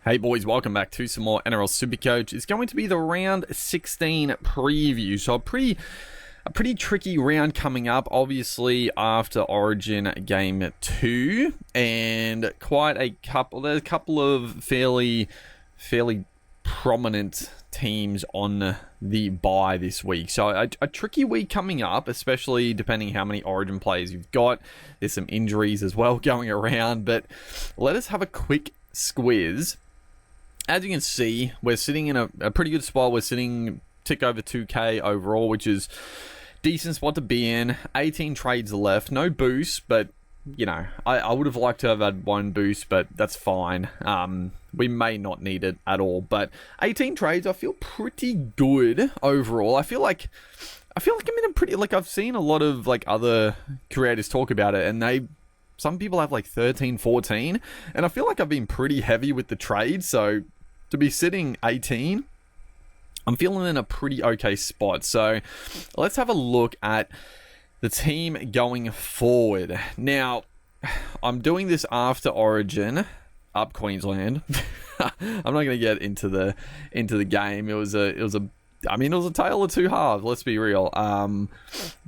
Hey boys, welcome back to some more Nrl Supercoach. It's going to be the round 16 preview. So a pretty tricky round coming up, obviously after Origin Game 2, and there's a couple of fairly prominent teams on the bye this week. So a tricky week coming up, especially depending how many Origin players you've got. There's some injuries as well going around, but let us have a quick squiz. As you can see, we're sitting in a pretty good spot. We're sitting tick over 2k overall, which is decent spot to be in. 18 trades left. No boost, but, you know, I would have liked to have had one boost, but that's fine. We may not need it at all. But 18 trades, I feel pretty good overall. I feel like I'm in a pretty... Like, I've seen a lot of, like, other creators talk about it, and some people have like 13, 14, and I feel like I've been pretty heavy with the trade, so to be sitting 18, I'm feeling in a pretty okay spot. So let's have a look at the team going forward. Now, I'm doing this after Origin, up Queensland. I'm not going to get into the game. It was a tale of two halves, let's be real.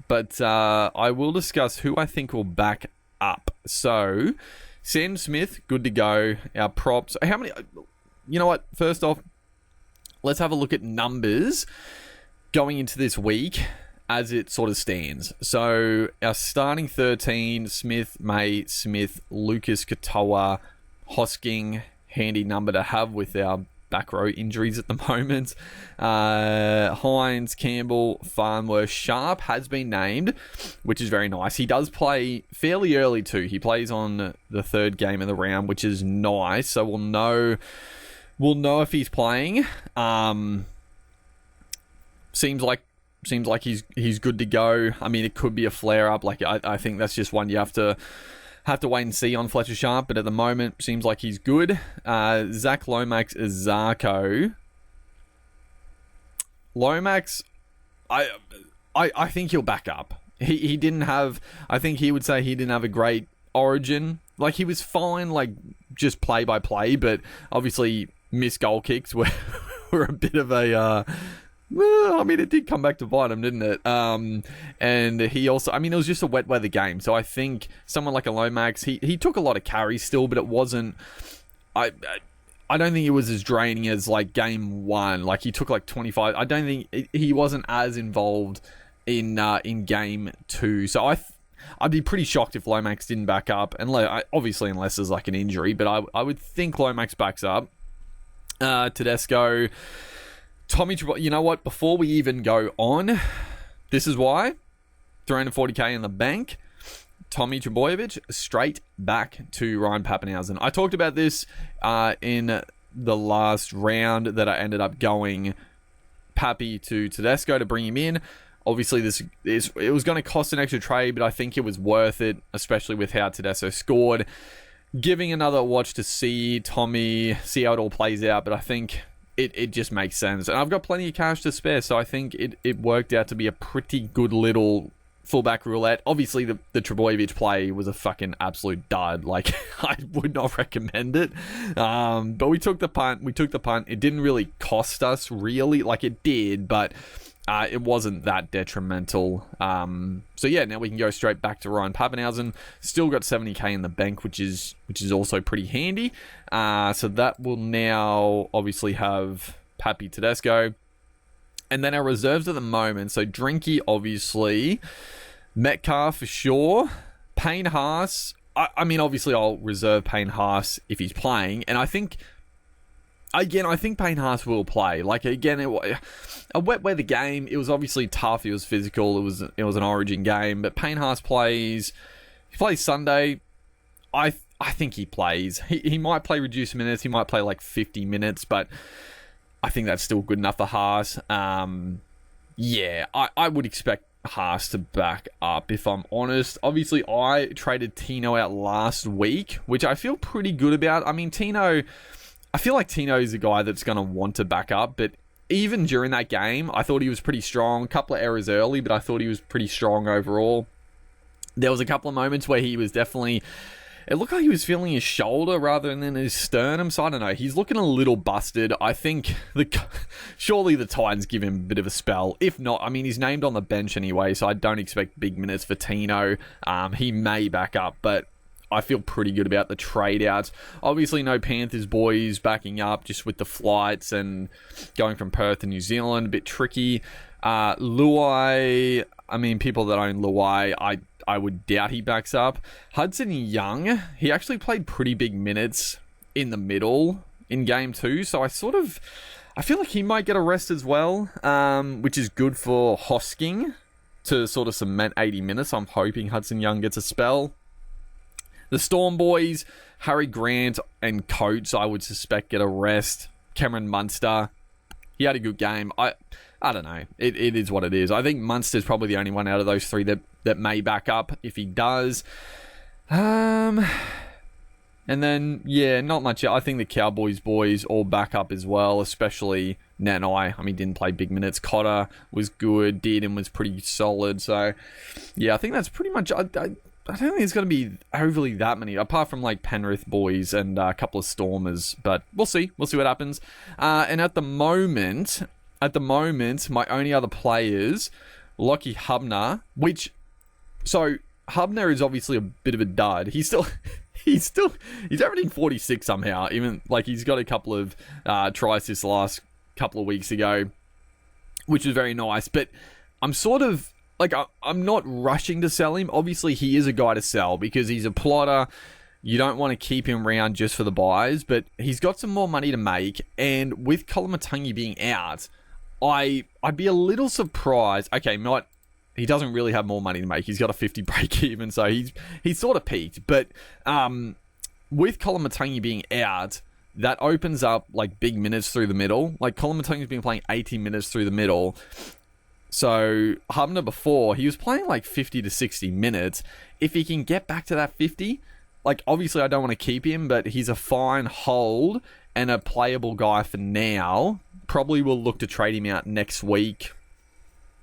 But I will discuss who I think will back up. So, Sam Smith, good to go. Our props. How many? You know what? First off, let's have a look at numbers going into this week as it sort of stands. So, our starting 13, Smith, May, Smith, Lucas, Katoa, Hosking, handy number to have with our back row injuries at the moment. Hines, Campbell, Farnworth, Sharp has been named, which is very nice. He does play fairly early too. He plays on the third game of the round, which is nice. So we'll know if he's playing. Seems like he's good to go. I mean, it could be a flare up. Like I think that's just one you have to wait and see on Fletcher Sharp, but at the moment, seems like he's good. Zach Lomax is Zarko. Lomax, I think he'll back up. He didn't have... I think he would say he didn't have a great Origin. Like, he was fine, like, just play-by-play, but obviously missed goal kicks were a bit of a... Well, I mean, it did come back to bite him, didn't it? And he also... I mean, it was just a wet weather game. So I think someone like a Lomax, he took a lot of carries still, but it wasn't... I don't think it was as draining as, like, game one. Like, he took, like, 25... I don't think... He wasn't as involved in game two. So I'd be pretty shocked if Lomax didn't back up. And obviously, unless there's, like, an injury. But I would think Lomax backs up. Tedesco... Tommy, you know what? Before we even go on, this is why. 340k in the bank. Tommy Trbojevic straight back to Ryan Papenhuyzen. I talked about this in the last round that I ended up going Pappy to Tedesco to bring him in. Obviously, it was going to cost an extra trade, but I think it was worth it, especially with how Tedesco scored. Giving another watch to see Tommy, see how it all plays out, but I think... It just makes sense. And I've got plenty of cash to spare, so I think it worked out to be a pretty good little fullback roulette. Obviously, the Trbojevic play was a fucking absolute dud. Like, I would not recommend it. But we took the punt. It didn't really cost us, really. Like, it did, but... it wasn't that detrimental. So yeah, now we can go straight back to Ryan Papenhuyzen. Still got 70k in the bank, which is also pretty handy. So that will now obviously have Pappy Tedesco. And then our reserves at the moment. So Drinky, obviously. Metcalf for sure. Payne Haas. I mean, obviously I'll reserve Payne Haas if he's playing. And I think Payne Haas will play. Like, again, a wet weather game. It was obviously tough. It was physical. It was an Origin game. But Payne Haas plays. He plays Sunday. I think he plays. He might play reduced minutes. He might play like 50 minutes. But I think that's still good enough for Haas. Yeah, I would expect Haas to back up, if I'm honest. Obviously, I traded Tino out last week, which I feel pretty good about. I mean, I feel like Tino is a guy that's going to want to back up, but even during that game, I thought he was pretty strong. A couple of errors early, but I thought he was pretty strong overall. There was a couple of moments where he was definitely it looked like he was feeling his shoulder rather than his sternum. So I don't know. He's looking a little busted. I think surely the Titans give him a bit of a spell. If not, I mean, he's named on the bench anyway, so I don't expect big minutes for Tino. He may back up, but I feel pretty good about the trade outs. Obviously, no Panthers boys backing up just with the flights and going from Perth to New Zealand. A bit tricky. Luai, I mean, people that own Luai, I would doubt he backs up. Hudson Young, he actually played pretty big minutes in the middle in game 2, so I feel like he might get a rest as well, which is good for Hosking to sort of cement 80 minutes. I'm hoping Hudson Young gets a spell. The Storm boys, Harry Grant and Coates, I would suspect, get a rest. Cameron Munster, he had a good game. I don't know. It is what it is. I think Munster's probably the only one out of those three that may back up if he does. And then, yeah, not much. I think the Cowboys boys all back up as well, especially Nanai. I mean, didn't play big minutes. Cotter was good. Dearden was pretty solid. So, yeah, I think that's pretty much... I don't think it's going to be overly that many, apart from like Penrith boys and a couple of Stormers, but we'll see. We'll see what happens. And at the moment, my only other players, Lockie Hubner, so Hubner is obviously a bit of a dud. He's averaging 46 somehow, even like he's got a couple of tries this last couple of weeks ago, which is very nice, but I'm sort of, like, I'm not rushing to sell him. Obviously, he is a guy to sell because he's a plotter. You don't want to keep him around just for the buys, but he's got some more money to make. And with Koloamatangi being out, I'd be a little surprised. Okay, he doesn't really have more money to make. He's got a 50 break even, so he's sort of peaked. But with Koloamatangi being out, that opens up like big minutes through the middle. Like Koloamatangi's been playing 80 minutes through the middle. So, Hubner before, he was playing like 50 to 60 minutes. If he can get back to that 50, like, obviously I don't want to keep him, but he's a fine hold and a playable guy for now. Probably will look to trade him out next week.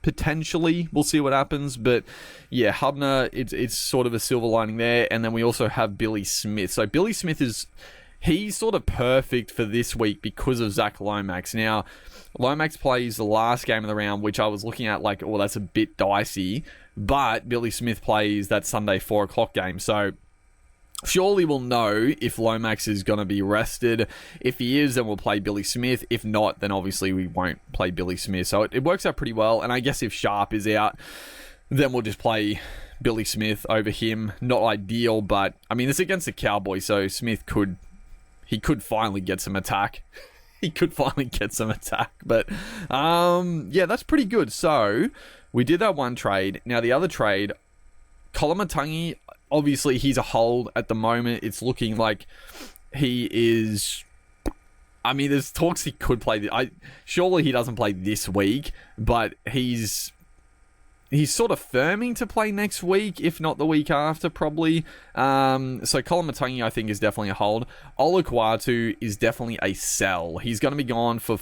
Potentially, we'll see what happens. But, yeah, Hubner, it's sort of a silver lining there. And then we also have Billy Smith. So, Billy Smith he's sort of perfect for this week because of Zach Lomax. Now, Lomax plays the last game of the round, which I was looking at like, oh, that's a bit dicey. But Billy Smith plays that Sunday 4 o'clock game. So surely we'll know if Lomax is going to be rested. If he is, then we'll play Billy Smith. If not, then obviously we won't play Billy Smith. So it works out pretty well. And I guess if Sharp is out, then we'll just play Billy Smith over him. Not ideal, but I mean, it's against the Cowboys, so Smith could finally get some attack. But, yeah, that's pretty good. So, we did that one trade. Now, the other trade, Koloamatangi, obviously, he's a hold at the moment. It's looking like he is... I mean, there's talks he could play... surely he doesn't play this week, but he's sort of firming to play next week, if not the week after, probably. So Koloamatangi, I think, is definitely a hold. Olukwatu is definitely a sell. He's going to be gone for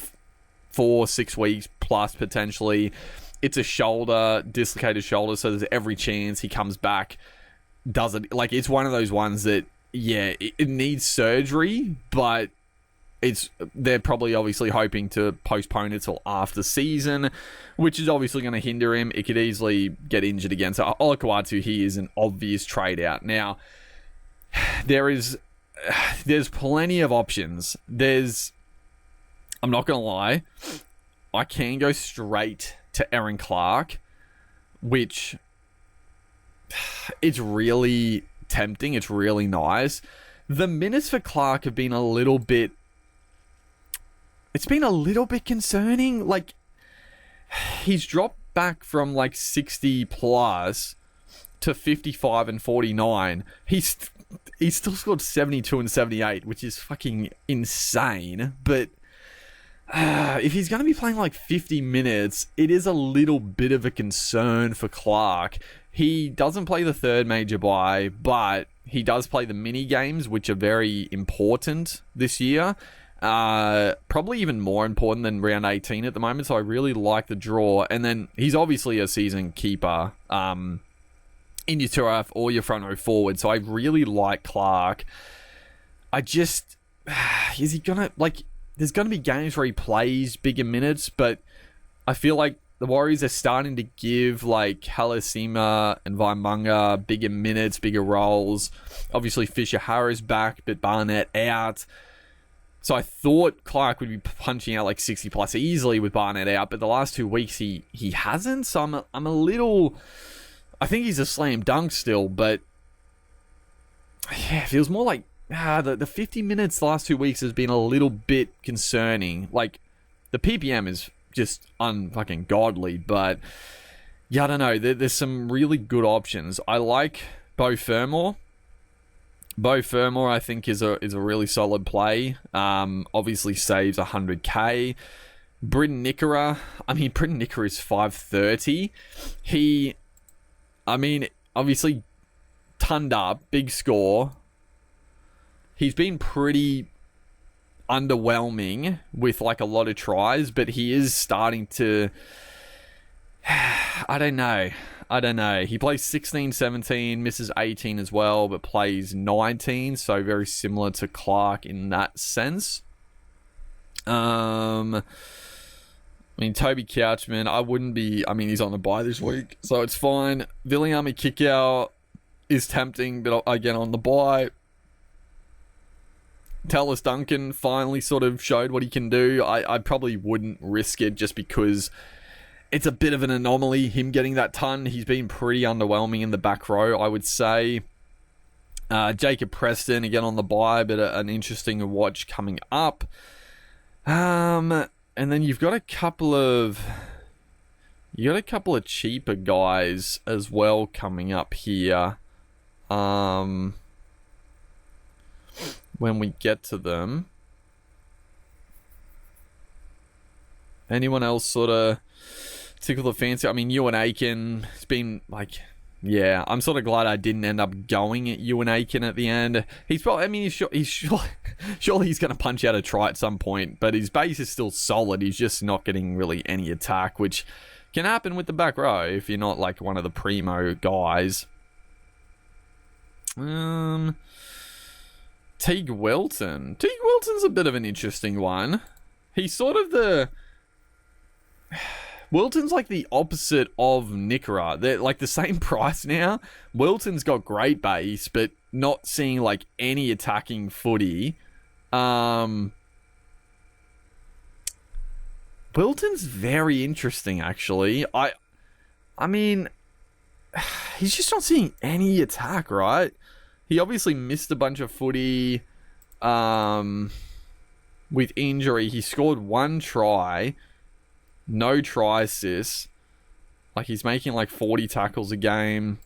4-6 weeks plus, potentially. It's a shoulder, dislocated shoulder, so there's every chance he comes back. Does it? Like, it's one of those ones that, yeah, it needs surgery, but they're probably obviously hoping to postpone it till after season, which is obviously going to hinder him. It could easily get injured again. So Olukwatu, he is an obvious trade out. Now, there's plenty of options. I'm not going to lie, I can go straight to Aaron Clark, which it's really tempting. It's really nice. The minutes for Clark have been a little bit concerning. Like, he's dropped back from like 60 plus to 55 and 49. He's still scored 72 and 78, which is fucking insane. But if he's going to be playing like 50 minutes, it is a little bit of a concern for Clark. He doesn't play the third major bye, but he does play the mini games, which are very important this year. Probably even more important than round 18 at the moment, so I really like the draw. And then he's obviously a season keeper in your 2F or your front row forward. So I really like Clark. I just... Is he going to... Like, there's going to be games where he plays bigger minutes, but I feel like the Warriors are starting to give, like, Halasima and Vaimunga bigger minutes, bigger roles. Obviously, Fisher-Harris back, but Barnett out. So I thought Clark would be punching out like 60 plus easily with Barnett out, but the last 2 weeks he hasn't. So I'm a little... I think he's a slam dunk still, but yeah, it feels more like the 50 minutes the last 2 weeks has been a little bit concerning. Like, the PPM is just unfucking godly, but yeah, I don't know. There's some really good options. I like Beau Fermor. Beau Fermor, I think, is a really solid play. Obviously saves 100k. Britton Nickera. I mean, Britton Nickera is 530. Obviously, tonned up, big score. He's been pretty underwhelming with, like, a lot of tries, but he is starting to... I don't know. He plays 16, 17, misses 18 as well, but plays 19, so very similar to Clark in that sense. Toby Couchman, he's on the bye this week, so it's fine. Viliami Kickout is tempting, but again, on the bye. Tallis Duncan finally sort of showed what he can do. I probably wouldn't risk it just because... It's a bit of an anomaly, him getting that ton. He's been pretty underwhelming in the back row, I would say. Jacob Preston, again on the bye, but an interesting watch coming up. And then you've got a couple of cheaper guys as well coming up here. When we get to them. Anyone else sort of tickle the fancy? I mean, Ewan Aiken has been like, yeah, I'm sort of glad I didn't end up going at Ewan Aiken at the end. He's probably, surely he's going to punch out a try at some point, but his base is still solid. He's just not getting really any attack, which can happen with the back row if you're not like one of the primo guys. Teague Wilton. Teague Wilton's a bit of an interesting one. He's sort of the... Wilton's like the opposite of Nickera. They're like the same price now. Wilton's got great base, but not seeing like any attacking footy. Wilton's very interesting, actually. I mean, he's just not seeing any attack, right? He obviously missed a bunch of footy with injury. He scored 1 try. No try assists. Like, he's making like 40 tackles a game.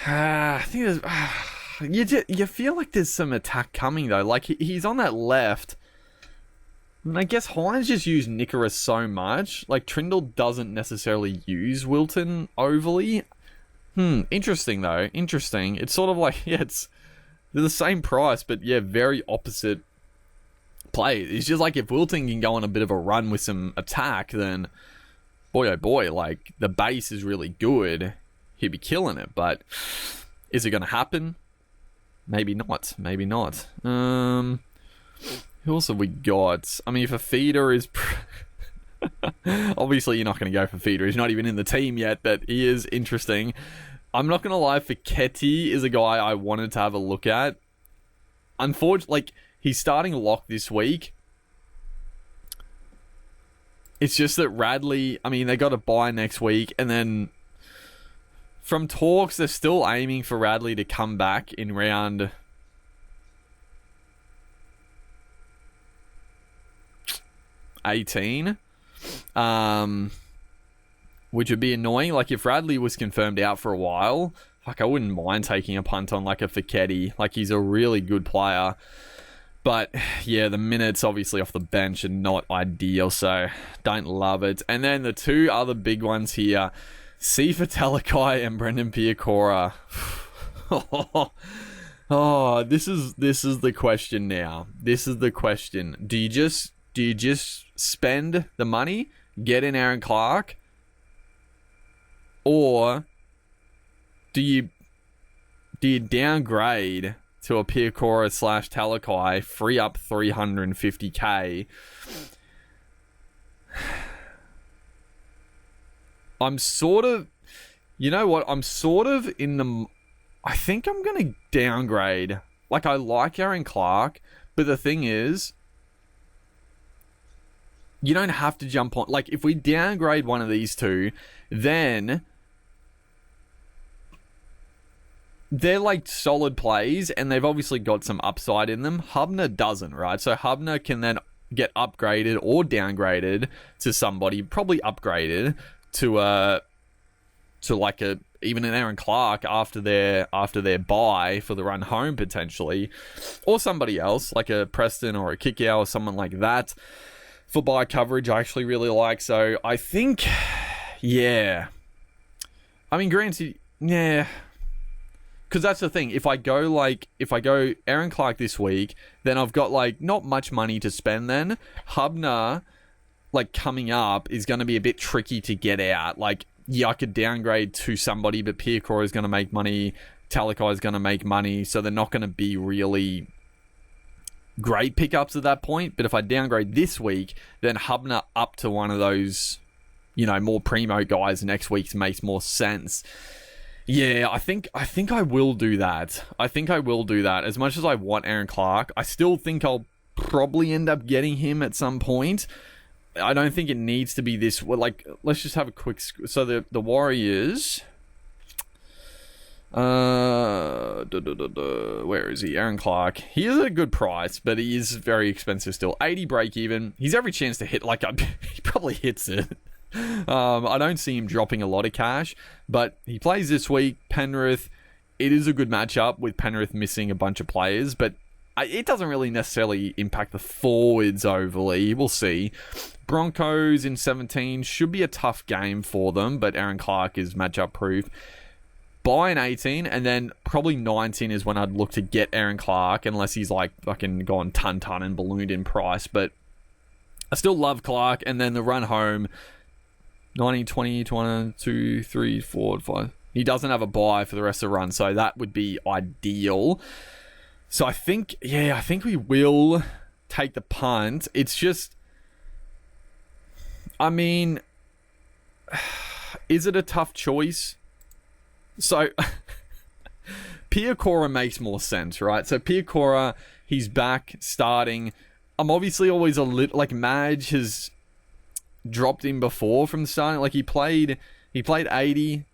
I think there's... you feel like there's some attack coming, though. Like, he's on that left. And I guess Hines just used Nickera so much. Like, Trindle doesn't necessarily use Wilton overly. Interesting, though. Interesting. It's sort of like, they're the same price, but yeah, very opposite play. It's just like if Wilton can go on a bit of a run with some attack, then boy, oh boy, like, the base is really good. He'd be killing it, but is it going to happen? Maybe not. Maybe not. Who else have we got? I mean, if a feeder is... Obviously, you're not going to go for feeder. He's not even in the team yet, but he is interesting. I'm not going to lie, Fiketti is a guy I wanted to have a look at. Unfortunately, like, he's starting lock this week. It's just that Radley, I mean, they got a bye next week, and then from talks, they're still aiming for Radley to come back in round 18. Which would be annoying. Like, if Radley was confirmed out for a while, fuck, I wouldn't mind taking a punt on like a Fiketti. Like, he's a really good player. But yeah, the minutes obviously off the bench are not ideal, so don't love it. And then the two other big ones here, Sifa Talakai and Brendan Piakora. Oh, this is the question now. This is the question. Do you just spend the money, get in Aaron Clark, or do you downgrade to a Piacora / Talakai, free up 350k? I'm sort of, you know what? I'm sort of in the. I think I'm going to downgrade. Like, I like Aaron Clark, but the thing is, you don't have to jump on. Like, if we downgrade one of these two, then they're like solid plays, and they've obviously got some upside in them. Hubner doesn't, right? So Hubner can then get upgraded or downgraded to somebody, probably upgraded to like even an Aaron Clark after their bye for the run home potentially, or somebody else like a Preston or a Kickow or someone like that for bye coverage. I actually really like. So I think, yeah. I mean, granted, yeah. Because that's the thing. If I go Aaron Clark this week, then I've got like not much money to spend. Then Hubner, like coming up, is going to be a bit tricky to get out. Like, yeah, I could downgrade to somebody, but Piacora is going to make money. Talakai is going to make money. So they're not going to be really great pickups at that point. But if I downgrade this week, then Hubner up to one of those, more primo guys next week makes more sense. Yeah, I think I will do that. As much as I want Aaron Clark, I still think I'll probably end up getting him at some point. I don't think it needs to be this. Well, like, let's just have a quick. So the Warriors. Where is he? Aaron Clark. He is at a good price, but he is very expensive still. 80 break even. He's every chance to hit. Like, he probably hits it. I don't see him dropping a lot of cash, but he plays this week. Penrith. It is a good matchup with Penrith missing a bunch of players, but it doesn't really necessarily impact the forwards overly. We'll see. Broncos in 17 should be a tough game for them, but Aaron Clark is matchup proof. Buy in 18, and then probably 19 is when I'd look to get Aaron Clark, unless he's like fucking gone ton and ballooned in price. But I still love Clark, and then the run home, 19, 20, 21, 2, 3, 4, 5. He doesn't have a buy for the rest of the run, so that would be ideal. So I think we will take the punt. It's just, I mean, is it a tough choice? So, Piacora makes more sense, right? So, Piacora, he's back, starting. I'm obviously always a little, like, Madge has dropped in before from starting. Like, he played 80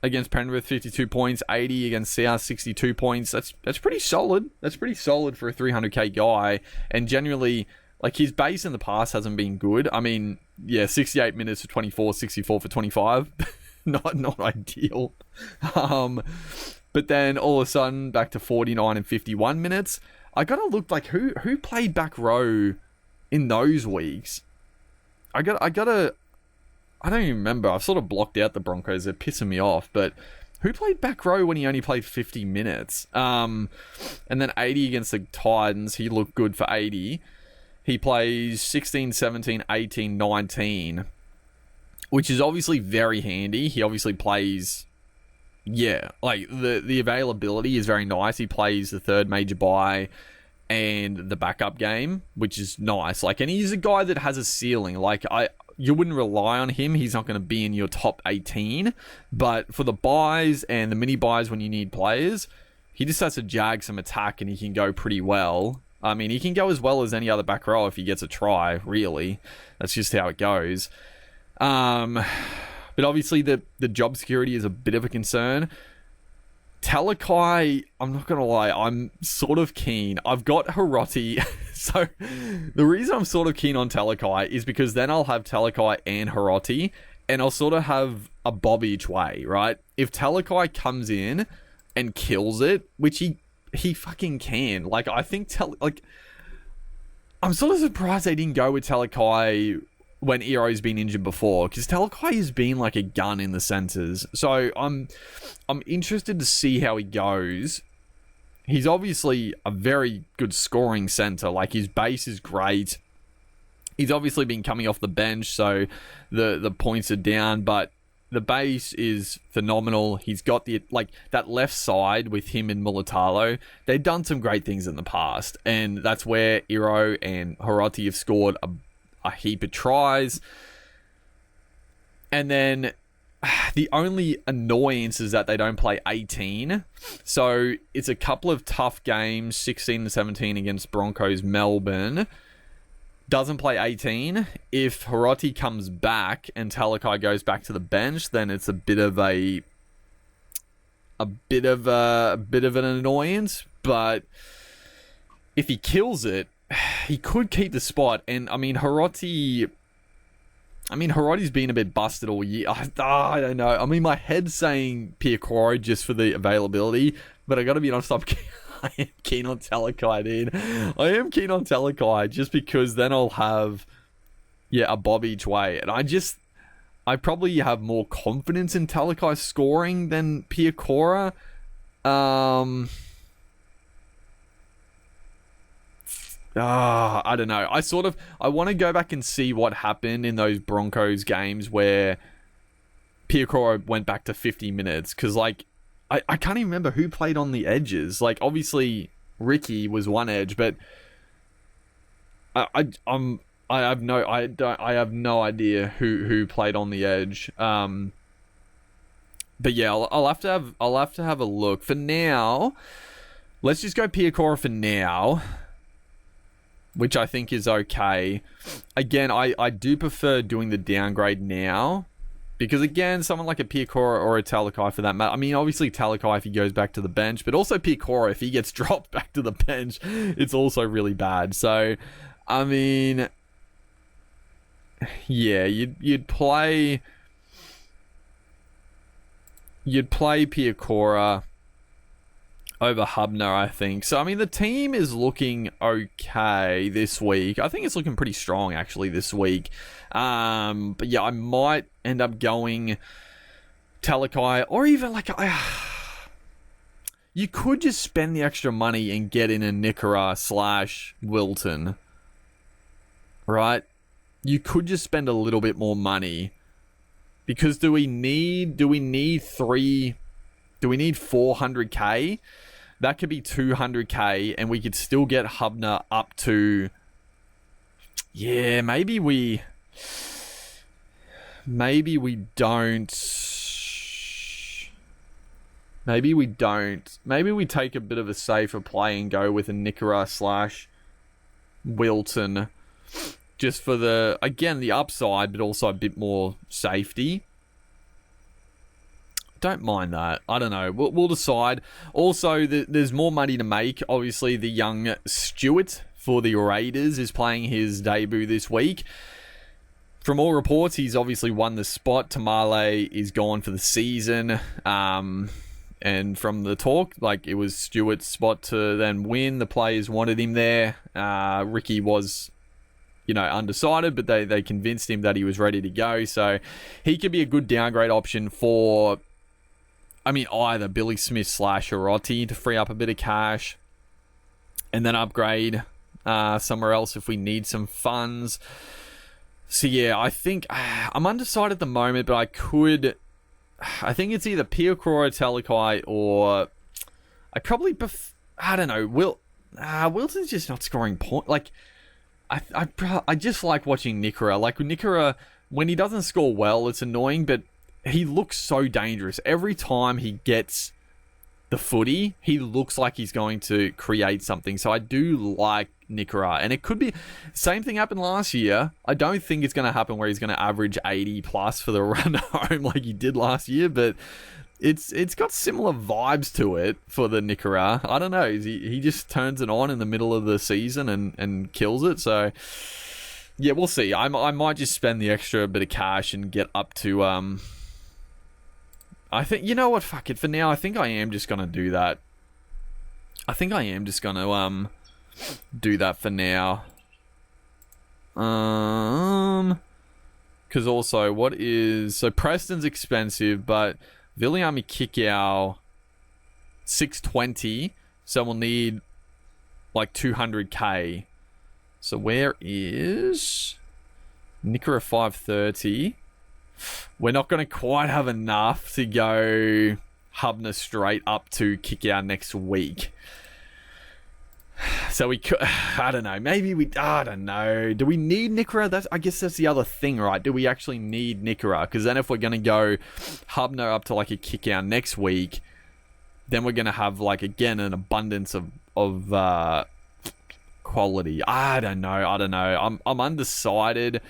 against Penrith, 52 points, 80 against South, 62 points. That's pretty solid. That's pretty solid for a 300k guy. And generally, like, his base in the past hasn't been good. I mean, yeah, 68 minutes for 24, 64 for 25. Not ideal. But then all of a sudden back to 49 and 51 minutes. I gotta look, like, who played back row in those weeks. I don't even remember. I've sort of blocked out the Broncos. They're pissing me off. But who played back row when he only played 50 minutes? And then 80 against the Titans. He looked good for 80. He plays 16, 17, 18, 19. Which is obviously very handy. He obviously plays, yeah, like the availability is very nice. He plays the third major bye and the backup game, which is nice. Like, and he's a guy that has a ceiling. Like, you wouldn't rely on him. He's not going to be in your top 18, but for the buys and the mini buys when you need players, he just has to jag some attack and he can go pretty well. I mean, he can go as well as any other back row if he gets a try, really. That's just how it goes. But obviously the job security is a bit of a concern. Talakai, I'm not going to lie, I'm sort of keen. I've got Hiroti. So the reason I'm sort of keen on Talakai is because then I'll have Talakai and Hiroti, and I'll sort of have a bob each way, right? If Talakai comes in and kills it, which he fucking can. Like, I think I'm sort of surprised they didn't go with Talakai when Ero's been injured before, because Talakai has been like a gun in the centres. So I'm interested to see how he goes. he's obviously a very good scoring center. Like, his base is great. He's obviously been coming off the bench, so the points are down, but the base is phenomenal. He's got that left side with him and Mulatalo. They've done some great things in the past, and that's where Iro and Hiroti have scored a heap of tries. And then the only annoyance is that they don't play 18. So it's a couple of tough games, 16-17 against Broncos Melbourne. Doesn't play 18. If Hiroti comes back and Talakai goes back to the bench, then it's a bit of an annoyance. But if he kills it, he could keep the spot. And I mean, Hiroti's been a bit busted all year. I don't know. I mean, my head's saying Piacoro just for the availability, but I got to be honest, I am keen on Talakai, dude. I am keen on Talakai just because then I'll have, a bob each way. And I probably have more confidence in Talakai scoring than Piacora. I don't know. I want to go back and see what happened in those Broncos games where Piacora went back to 50 minutes. Because, I can't even remember who played on the edges. Like, obviously, Ricky was one edge, but I have no idea who played on the edge. But yeah, I'll have to have a look. For now, let's just go Piacora for now, which I think is okay. Again, I do prefer doing the downgrade now. Because, again, someone like a Piacora or a Talakai for that matter. I mean, obviously Talakai if he goes back to the bench, but also Piacora if he gets dropped back to the bench, it's also really bad. So, I mean, yeah, you'd play Piacora over Hubner, I think. So, I mean, the team is looking okay this week. I think it's looking pretty strong, actually, this week. But yeah, I might end up going Talakai, or even you could just spend the extra money and get in a Nickera / Wilton, right? You could just spend a little bit more money, because do we need 400k? That could be 200k, and we could still get Hubner up to, maybe we don't. Maybe we take a bit of a safer play and go with a Nickera / Wilton, just for the upside, but also a bit more safety. Don't mind that. I don't know. We'll decide. Also, there's more money to make. Obviously, the young Stewart for the Raiders is playing his debut this week. From all reports, he's obviously won the spot. Tamale is gone for the season. And from the talk, it was Stewart's spot to then win. The players wanted him there. Ricky was, undecided, but they convinced him that he was ready to go. So he could be a good downgrade option for, either Billy Smith / Hiroti to free up a bit of cash and then upgrade somewhere else if we need some funds. So yeah, I think I'm undecided at the moment, but I think it's either Piacora, Talakai, or I don't know. Wilton's just not scoring points. I just like watching Nickera. Nickera, when he doesn't score well, it's annoying, but he looks so dangerous. Every time he gets the footy, he looks like he's going to create something. So I do like Nickera. And it could be... Same thing happened last year. I don't think it's going to happen where he's going to average 80 plus for the run home like he did last year, but it's got similar vibes to it for the Nickera. I don't know. He just turns it on in the middle of the season and kills it. So, yeah, we'll see. I might just spend the extra bit of cash and get up to... I think, you know what, fuck it. For now, I think I am just going to do that. I think I am just going to do that for now. Because also, so Preston's expensive, but Viliami Kikau, 620. So we'll need like 200k. So where is Nickera 530? We're not going to quite have enough to go Hubner straight up to kick out next week. So we could, I don't know, I don't know. Do we need Nickera? I guess that's the other thing, right? Do we actually need Nickera? Because then if we're going to go Hubner up to like a kick out next week, then we're going to have like, again, an abundance of quality. I don't know. I'm undecided.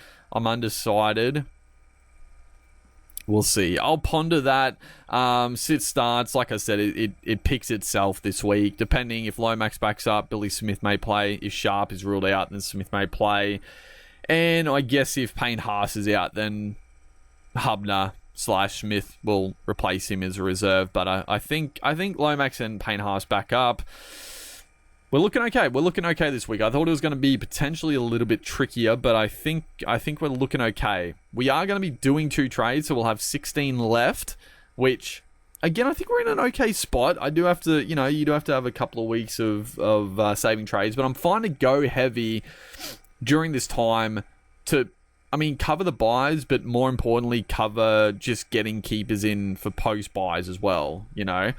We'll see. I'll ponder that. Sit starts, like I said, it picks itself this week. Depending if Lomax backs up, Billy Smith may play. If Sharp is ruled out, then Smith may play. And I guess if Payne Haas is out, then Hubner / Smith will replace him as a reserve. But I think Lomax and Payne Haas back up. We're looking okay. We're looking okay this week. I thought it was going to be potentially a little bit trickier, but I think we're looking okay. We are going to be doing 2 trades, so we'll have 16 left, which, again, I think we're in an okay spot. I do have to, you do have to have a couple of weeks of saving trades, but I'm fine to go heavy during this time to, cover the buys, but more importantly, cover just getting keepers in for post buys as well, and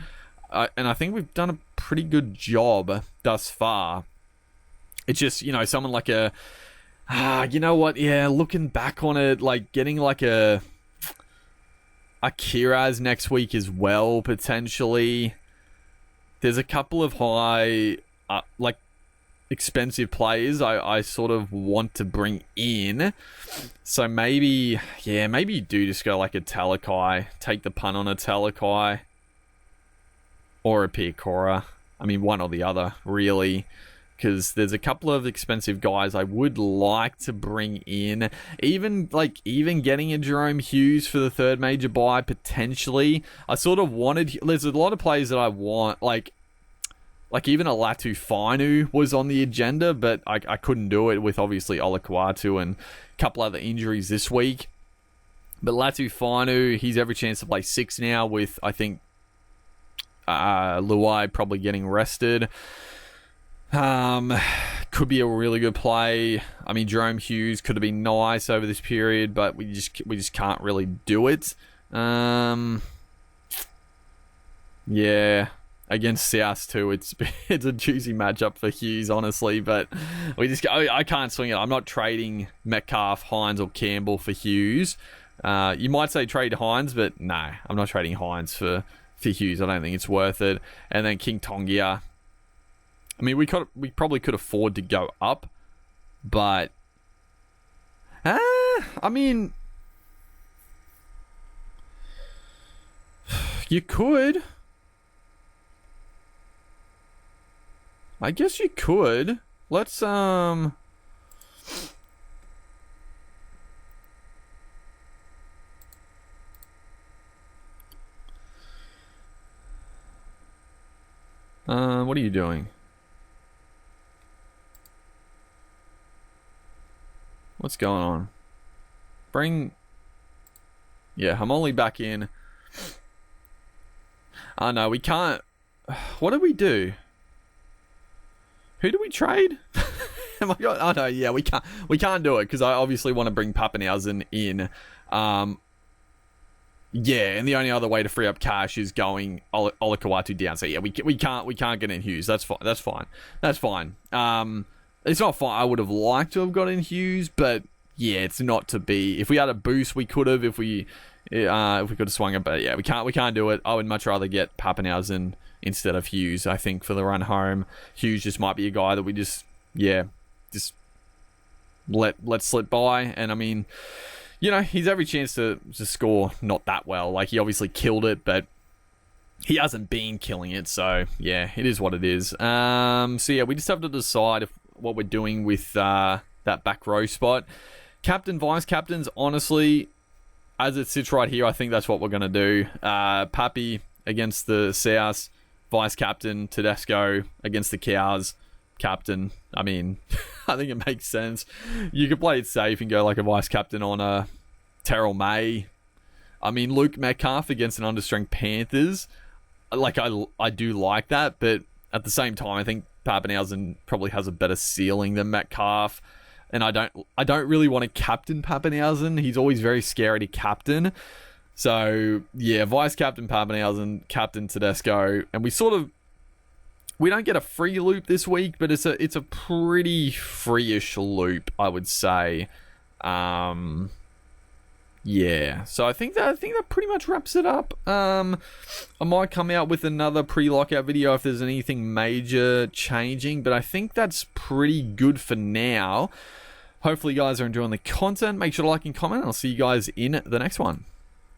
I think we've done a pretty good job thus far. It's just, someone like looking back on it, like getting like a Kiraz next week as well, potentially. There's a couple of high, expensive players I sort of want to bring in. So maybe you do just go like a Talakai, take the punt on a Talakai. Or a Piacora. One or the other, really. Because there's a couple of expensive guys I would like to bring in. Even getting a Jerome Hughes for the third major buy, potentially. I sort of wanted... There's a lot of players that I want. Like even a Latu Fainu was on the agenda, but I couldn't do it with, obviously, Olakuatu and a couple other injuries this week. But Latu Fainu, he's every chance to play 6 now with, I think, Luai probably getting rested. Could be a really good play. Jerome Hughes could have been nice over this period, but we just can't really do it. Yeah, against South too. It's a juicy matchup for Hughes, honestly, but I can't swing it. I'm not trading Metcalf, Hines, or Campbell for Hughes. You might say trade Hines, but no, I'm not trading Hines for Hughes. I don't think it's worth it. And then King Tongia. We probably could afford to go up, but you could. I guess you could. Let's what are you doing? What's going on? Yeah, I'm only back in. Oh no, we can't. What did we do? Who do we trade? Oh my god! Oh no, yeah, we can't do it because I obviously want to bring Pappenhausen in. Yeah, and the only other way to free up cash is going Olakawatu down. So yeah, we can't get in Hughes. That's fine. It's not fine. I would have liked to have got in Hughes, but yeah, it's not to be. If we had a boost, we could have. If we could have swung it, but yeah, we can't do it. I would much rather get Pappenhausen instead of Hughes. I think for the run home, Hughes just might be a guy that we just let slip by. And he's every chance to score not that well. Like, he obviously killed it, but he hasn't been killing it. So, yeah, it is what it is. So, yeah, we just have to decide what we're doing with that back row spot. Captain, vice captains, honestly, as it sits right here, I think that's what we're going to do. Pappy against the South, vice captain. Tedesco against the Cows, captain. I think it makes sense. You could play it safe and go like a vice captain on a Terrell May. Luke Metcalf against an understrength Panthers. Like, I do like that, but at the same time, I think Pappenhausen probably has a better ceiling than Metcalf. And I don't really want to captain Pappenhausen. He's always very scary to captain. So, yeah, vice-captain Pappenhausen, captain Tedesco. And we don't get a free loop this week, but it's a pretty free-ish loop, I would say. Yeah, so I think that pretty much wraps it up. I might come out with another pre-lockout video if there's anything major changing, but I think that's pretty good for now. Hopefully you guys are enjoying the content. Make sure to like and comment, and I'll see you guys in the next one.